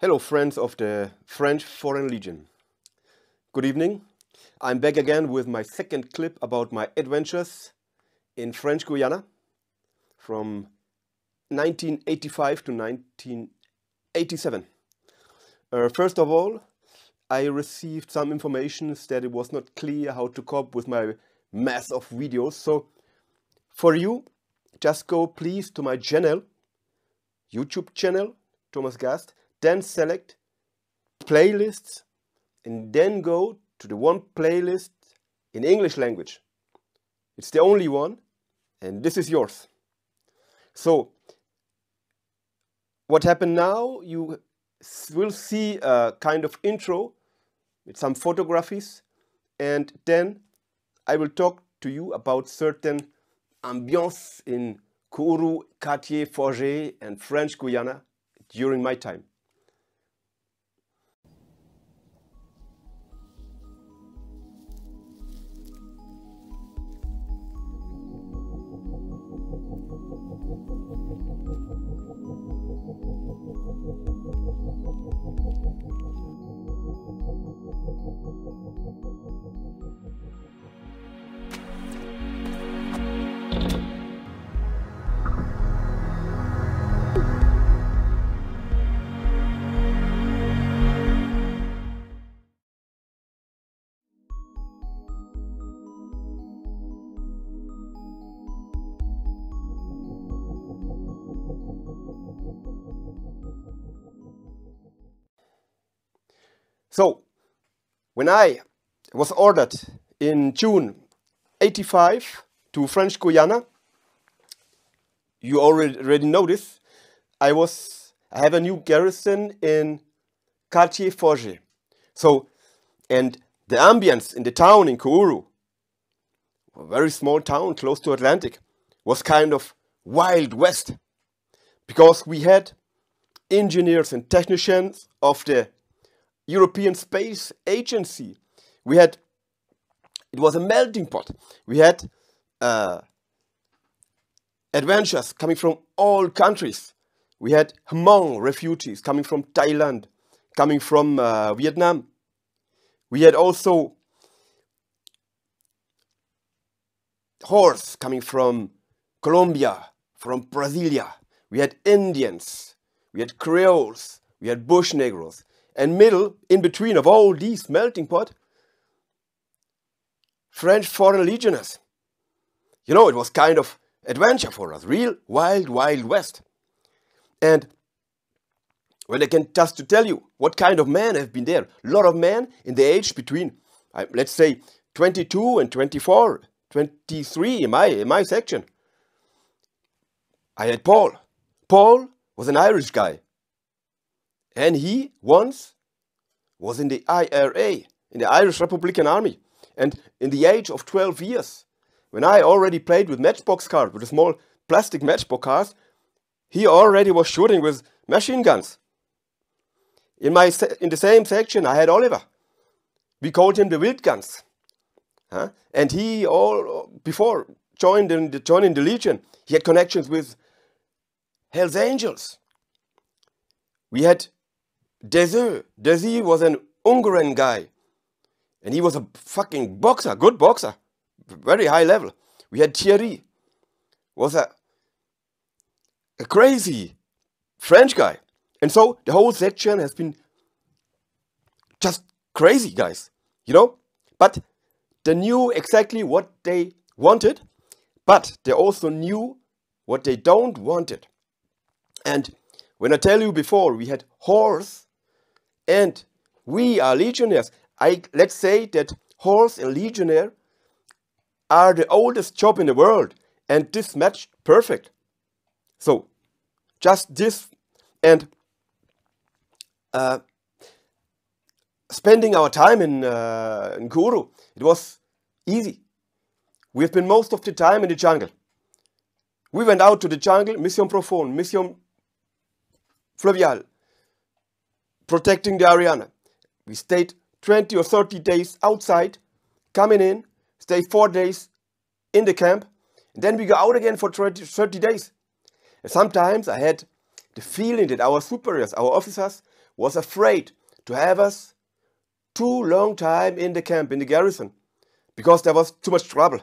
Hello friends of the French Foreign Legion. Good evening. I'm back again with my second clip about my adventures in French Guiana from 1985 to 1987. First of all, I received some information that it was not clear how to cope with my mass of videos. So for you, just go please to my channel, YouTube channel, Thomas Gast. Then select playlists and then go to the one playlist in English language. It's the only one and this is yours. So what happened now, you will see a kind of intro with some photographies, and then I will talk to you about certain ambiance in Kourou, Cartier, Forget and French Guiana during my time. So, when I was ordered in June 85 to French Guiana, you already know this, I have a new garrison in Cartier Forget. So, and the ambience in the town in Kourou, a very small town close to Atlantic, was kind of Wild West, because we had engineers and technicians of the European Space Agency. It was a melting pot. We had adventurers coming from all countries. We had Hmong refugees coming from Thailand, coming from Vietnam. We had also Horse coming from Colombia, from Brasilia. We had Indians, we had Creoles, we had Bush Negroes. And in between of all these melting pot, French Foreign Legionnaires. You know, it was kind of adventure for us, real wild west. And when I can just to tell you what kind of men have been there, a lot of men in the age between, let's say, 22 and 24, 23 in my section. I had Paul. Paul was an Irish guy. And he once was in the IRA, in the Irish Republican Army. And in the age of 12 years, when I already played with matchbox cards, with a small plastic matchbox cards, he already was shooting with machine guns. In the same section, I had Oliver. We called him the Wild Guns. And he before joining the Legion, he had connections with Hells Angels. We had Desi. Desi was an Hungarian guy. And he was a fucking boxer, good boxer. Very high level. We had Thierry. Was a crazy French guy. And so the whole section has been just crazy guys. You know? But they knew exactly what they wanted. But they also knew what they don't wanted. And when I tell you before, we had Horse and we are Legionnaires. Let's say that Horse and Legionnaire are the oldest job in the world, and this matched perfect. So, just this, and spending our time in Kourou, it was easy. We've been most of the time in the jungle. We went out to the jungle, Mission Profonde, Mission Fluvial, protecting the Ariana. We stayed 20 or 30 days outside, coming in, stay 4 days in the camp, and then we go out again for 30 days. And sometimes I had the the feeling that our superiors, our officers, was afraid to have us too long time in the camp, in the garrison, because there was too much trouble,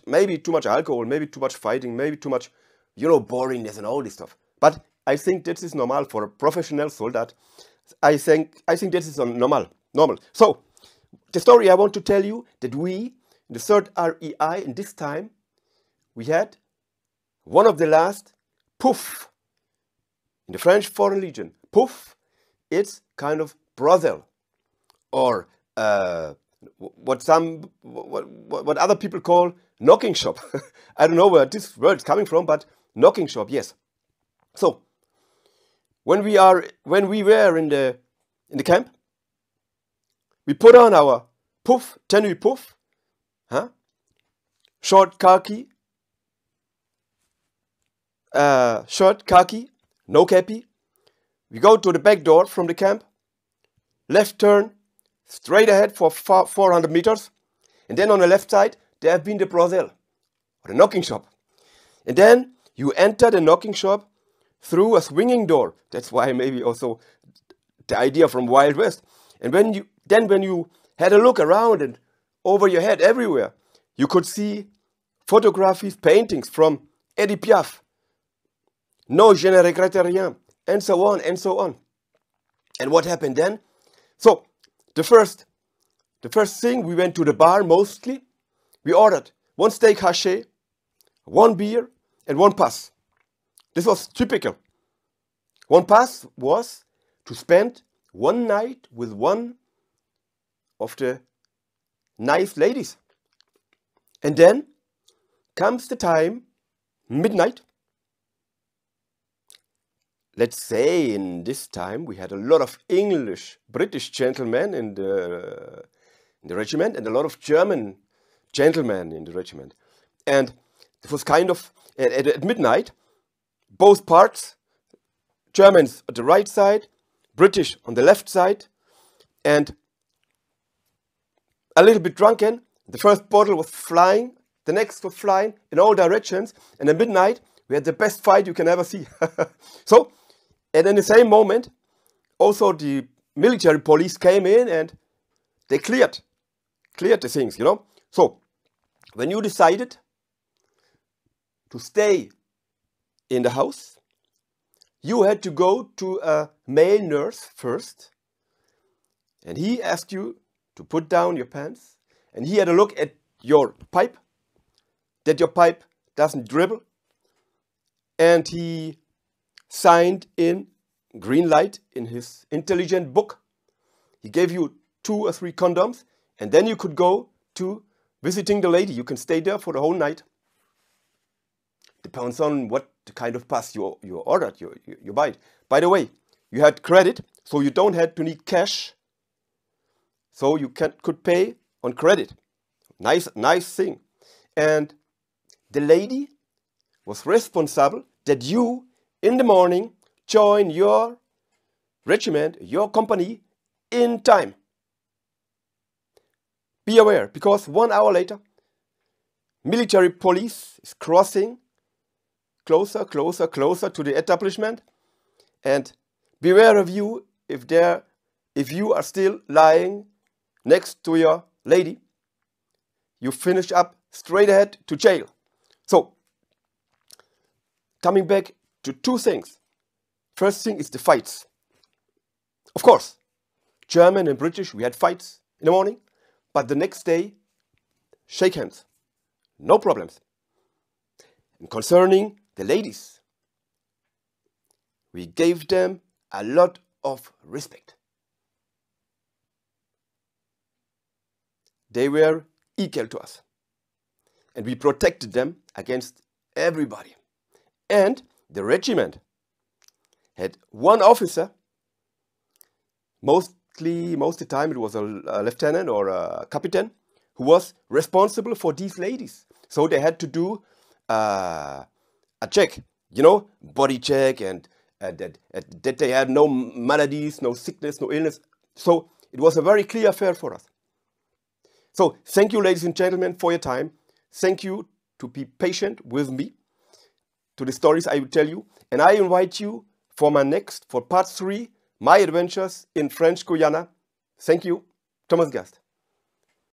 maybe too much alcohol, maybe too much fighting, maybe too much, boringness and all this stuff. But I think this is normal for a professional soldier. I think this is normal. So the story I want to tell you that we, in the 3rd REI, in this time, we had one of the last POUF in the French Foreign Legion. POUF, it's kind of brothel, or what other people call knocking shop. I don't know where this word is coming from, but knocking shop, yes. So when we were in the camp, we put on our POUF, tenue POUF, short khaki, no cappy. We go to the back door from the camp, left turn, straight ahead for 400 meters, and then on the left side there have been the brothel, or the knocking shop. And then you enter the knocking shop through a swinging door. That's why maybe also the idea from Wild West. And when you had a look around and over your head everywhere, you could see photographies, paintings from Edith Piaf, No, je ne regrette rien, and so on and so on. And what happened then? So the first thing, we went to the bar mostly. We ordered 1 steak haché, 1 beer, and 1 pass. This was typical. 1 pass was to spend 1 night with one of the nice ladies. And then comes the time, midnight. Let's say in this time we had a lot of English, British gentlemen in the regiment, and a lot of German gentlemen in the regiment. And it was kind of, at midnight, both parts, Germans at the right side, British on the left side, and a little bit drunken. The first bottle was flying, the next was flying in all directions, and at midnight we had the best fight you can ever see. So, and in the same moment, also the military police came in and they cleared the things, So, when you decided to stay in the house, you had to go to a male nurse first, and he asked you to put down your pants, and he had a look at your pipe, that your pipe doesn't dribble, and he signed in green light in his intelligent book. He gave you 2 or 3 condoms, and then you could go to visiting the lady. You can stay there for the whole night. Depends on what the kind of pass you ordered, you buy it. By the way, you had credit, so you don't have to need cash. So you could pay on credit. Nice thing. And the lady was responsible that you, in the morning, join your regiment, your company, in time. Be aware, because 1 hour later, military police is crossing closer to the establishment, and beware of you if you are still lying next to your lady. You finish up straight ahead to jail. So, coming back to 2 things. First thing is the fights. Of course, German and British, we had fights in the morning, but the next day, shake hands. No problems. And concerning the ladies, we gave them a lot of respect. They were equal to us. And we protected them against everybody. And the regiment had 1 officer, most of the time it was a lieutenant or a captain, who was responsible for these ladies. So they had to do a check, body check, and that they had no maladies, no sickness, no illness. So it was a very clear affair for us. So thank you, ladies and gentlemen, for your time. Thank you to be patient with me, to the stories I will tell you. And I invite you for part 3, my adventures in French Guiana. Thank you, Thomas Gast.